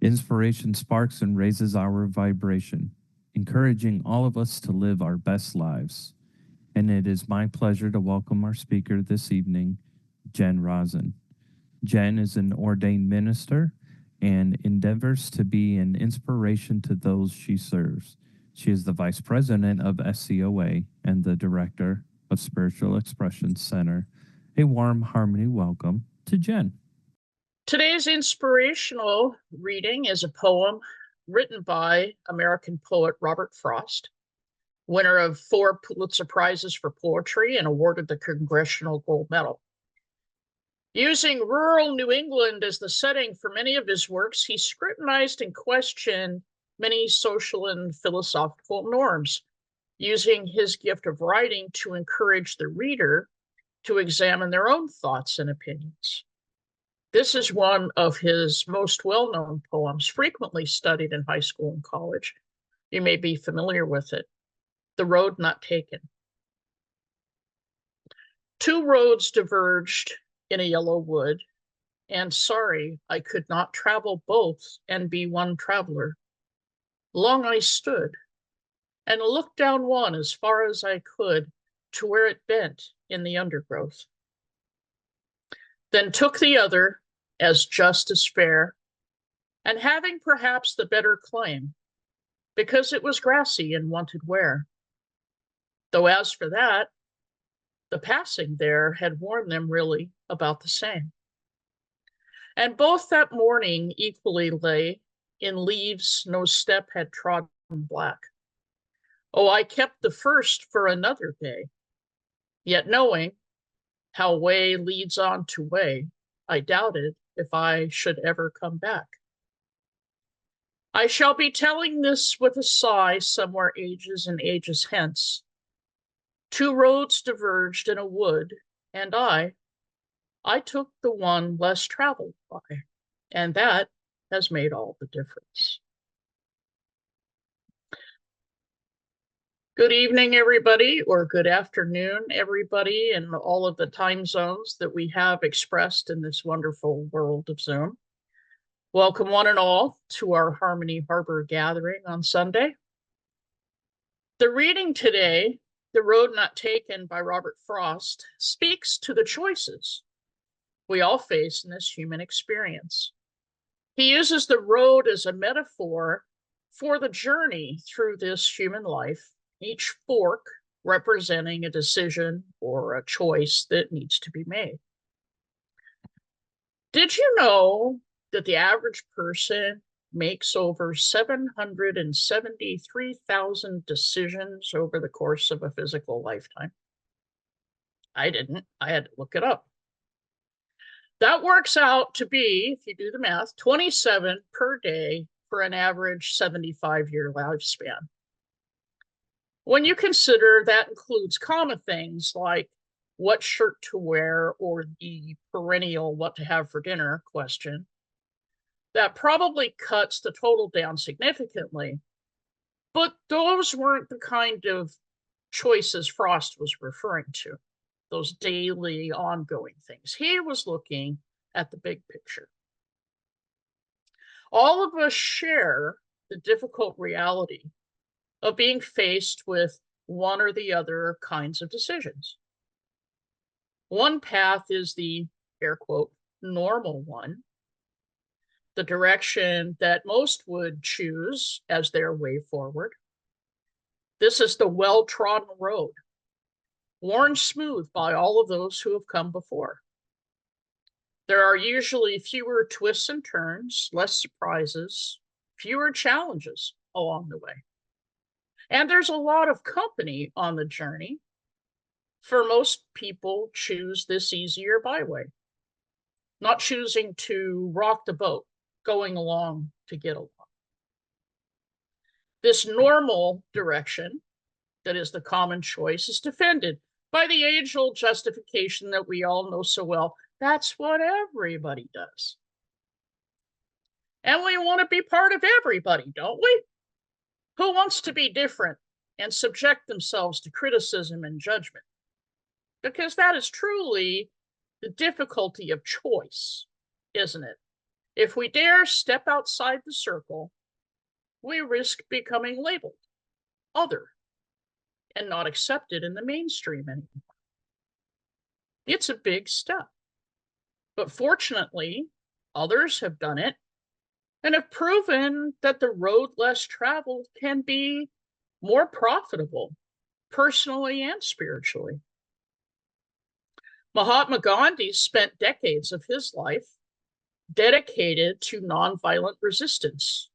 Inspiration sparks and raises our vibration, encouraging all of us to live our best lives. And it is my pleasure to welcome our speaker this evening, Jen Rosson. Jen is an ordained minister and endeavors to be an inspiration to those she serves. She is the Vice President of SCOA and the Director of Spiritual Expression Center. A warm harmony welcome to Jen. Today's inspirational reading is a poem written by American poet Robert Frost, winner of 4 Pulitzer Prizes for poetry and awarded the Congressional Gold Medal. Using rural New England as the setting for many of his works, he scrutinized and questioned many social and philosophical norms, using his gift of writing to encourage the reader to examine their own thoughts and opinions. This is one of his most well-known poems, frequently studied in high school and college. You may be familiar with it. The Road Not Taken. 2 roads diverged in a yellow wood, and sorry, I could not travel both and be one traveler. Long I stood, and looked down one as far as I could to where it bent in the undergrowth. Then took the other, as just as fair, and having perhaps the better claim, because it was grassy and wanted wear. Though as for that, the passing there had worn them really about the same. And both that morning equally lay in leaves no step had trodden black. Oh, I kept the first for another day, yet knowing how way leads on to way, I doubted if I should ever come back. I shall be telling this with a sigh somewhere ages and ages hence. 2 roads diverged in a wood, and I took the one less traveled by, and that has made all the difference. Good evening, everybody, or good afternoon, everybody, in all of the time zones that we have expressed in this wonderful world of Zoom. Welcome one and all to our Harmony Harbor gathering on Sunday. The reading today, The Road Not Taken by Robert Frost, speaks to the choices we all face in this human experience. He uses the road as a metaphor for the journey through this human life, each fork representing a decision or a choice that needs to be made. Did you know that the average person makes over 773,000 decisions over the course of a physical lifetime? I didn't. I had to look it up. That works out to be, if you do the math, 27 per day for an average 75-year lifespan. When you consider that includes common things like what shirt to wear or the perennial what to have for dinner question, that probably cuts the total down significantly. But those weren't the kind of choices Frost was referring to, those daily ongoing things. He was looking at the big picture. All of us share the difficult reality of being faced with one or the other kinds of decisions. One path is the, air quote, normal one, the direction that most would choose as their way forward. This is the well-trodden road, worn smooth by all of those who have come before. There are usually fewer twists and turns, less surprises, fewer challenges along the way. And there's a lot of company on the journey. For most people, choose this easier byway, not choosing to rock the boat, going along to get along. This normal direction, that is the common choice, is defended by the age-old justification that we all know so well. That's what everybody does. And we want to be part of everybody, don't we? Who wants to be different and subject themselves to criticism and judgment? Because that is truly the difficulty of choice, isn't it? If we dare step outside the circle, we risk becoming labeled other and not accepted in the mainstream anymore. It's a big step. But fortunately, others have done it and have proven that the road less traveled can be more profitable, personally and spiritually. Mahatma Gandhi spent decades of his life dedicated to nonviolent resistance,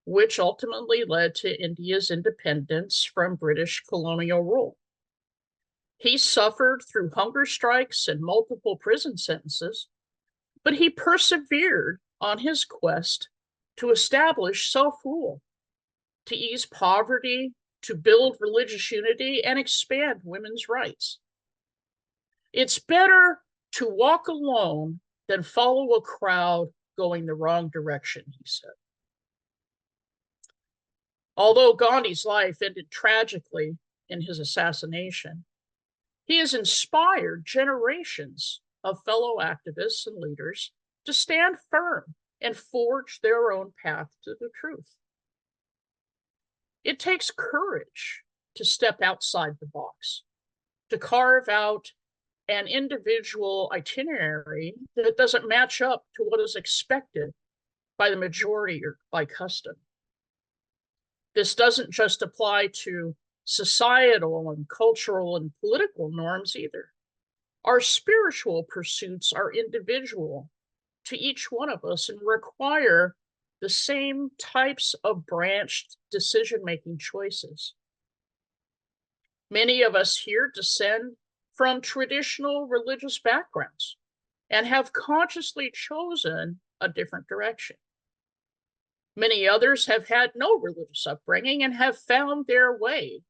which ultimately led to India's independence from British colonial rule. He suffered through hunger strikes and multiple prison sentences, but he persevered on his quest to establish self-rule, to ease poverty, to build religious unity, and expand women's rights. It's better to walk alone than follow a crowd going the wrong direction, he said. Although Gandhi's life ended tragically in his assassination, he has inspired generations of fellow activists and leaders to stand firm and forge their own path to the truth. It takes courage to step outside the box, to carve out an individual itinerary that doesn't match up to what is expected by the majority or by custom. This doesn't just apply to societal and cultural and political norms either. Our spiritual pursuits are individual to each one of us and require the same types of branched decision-making choices. Many of us here descend from traditional religious backgrounds and have consciously chosen a different direction. Many others have had no religious upbringing and have found their way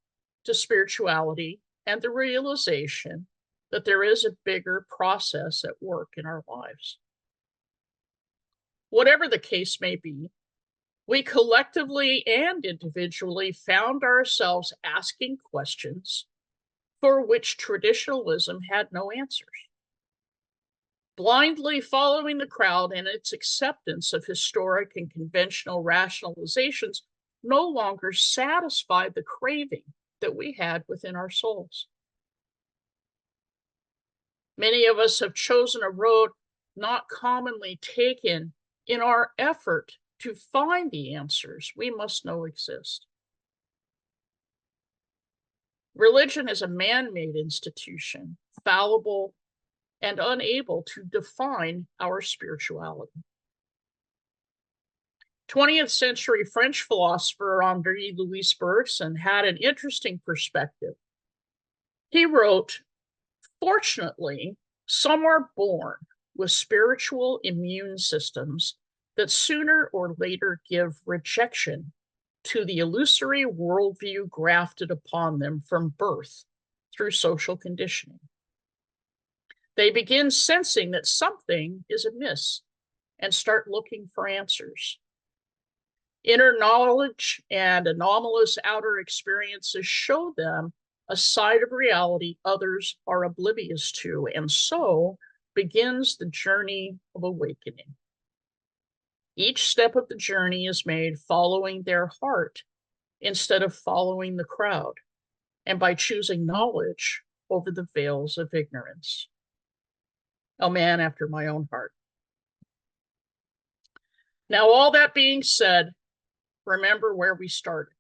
to spirituality and the realization that there is a bigger process at work in our lives. Whatever the case may be, we collectively and individually found ourselves asking questions for which traditionalism had no answers. Blindly following the crowd and its acceptance of historic and conventional rationalizations no longer satisfied the craving that we had within our souls. Many of us have chosen a road not commonly taken in our effort to find the answers we must know exist. Religion is a man-made institution, fallible and unable to define our spirituality. 20th century French philosopher Henri-Louis Bergson had an interesting perspective. He wrote, "Fortunately, some are born with spiritual immune systems that sooner or later give rejection to the illusory worldview grafted upon them from birth through social conditioning. They begin sensing that something is amiss and start looking for answers. Inner knowledge and anomalous outer experiences show them a side of reality others are oblivious to, and so begins the journey of awakening. Each step of the journey is made following their heart instead of following the crowd, and by choosing knowledge over the veils of ignorance." A man after my own heart. Now, all that being said, remember where we started.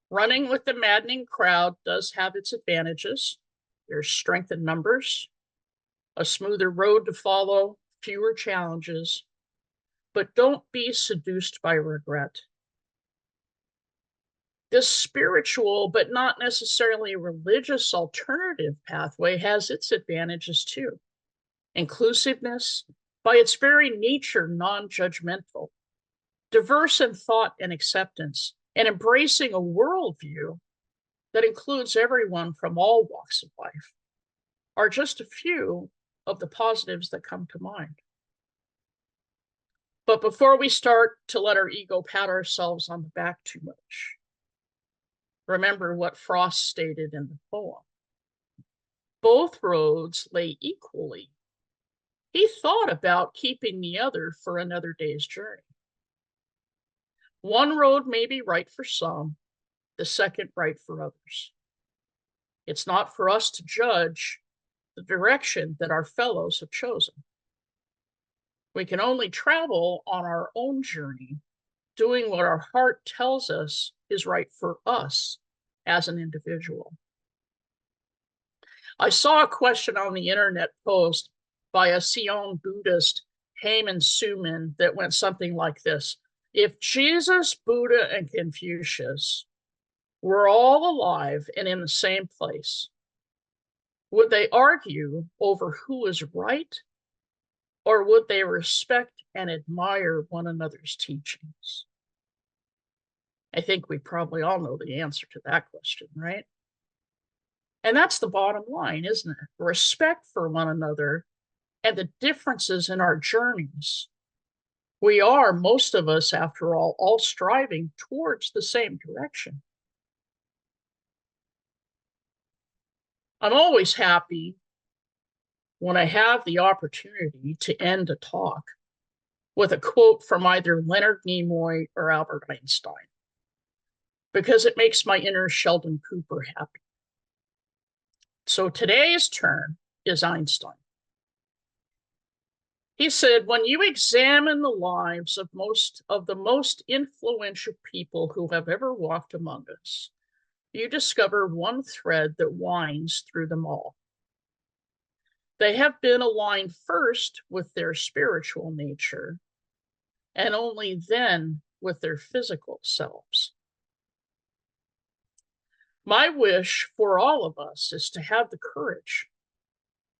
Running with the maddening crowd does have its advantages. There's strength in numbers, a smoother road to follow, fewer challenges, but don't be seduced by regret. This spiritual, but not necessarily religious alternative pathway has its advantages too. Inclusiveness, by its very nature, non-judgmental, diverse in thought and acceptance, and embracing a worldview that includes everyone from all walks of life, are just a few of the positives that come to mind. But before we start to let our ego pat ourselves on the back too much, remember what Frost stated in the poem. Both roads lay equally He thought about keeping the other for another day's journey. One road may be right for some, the second right for others. It's not for us to judge the direction that our fellows have chosen. We can only travel on our own journey, doing what our heart tells us is right for us as an individual. I saw a question on the internet posed by a Sion Buddhist, Haemin Sumin, that went something like this. If Jesus, Buddha, and Confucius were all alive and in the same place, would they argue over who is right, or would they respect and admire one another's teachings? I think we probably all know the answer to that question, right? And that's the bottom line, isn't it? Respect for one another and the differences in our journeys. We are, most of us, after all striving towards the same direction. I'm always happy when I have the opportunity to end a talk with a quote from either Leonard Nimoy or Albert Einstein, because it makes my inner Sheldon Cooper happy. So today's turn is Einstein. He said, when you examine the lives of the most influential people who have ever walked among us, you discover one thread that winds through them all. They have been aligned first with their spiritual nature, and only then with their physical selves. My wish for all of us is to have the courage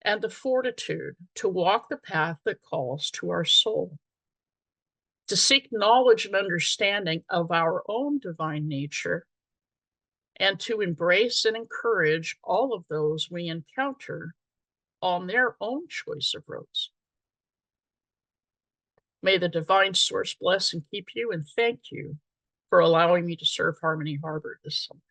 and the fortitude to walk the path that calls to our soul, to seek knowledge and understanding of our own divine nature, and to embrace and encourage all of those we encounter on their own choice of roads. May the divine source bless and keep you, and thank you for allowing me to serve Harmony Harbor this summer.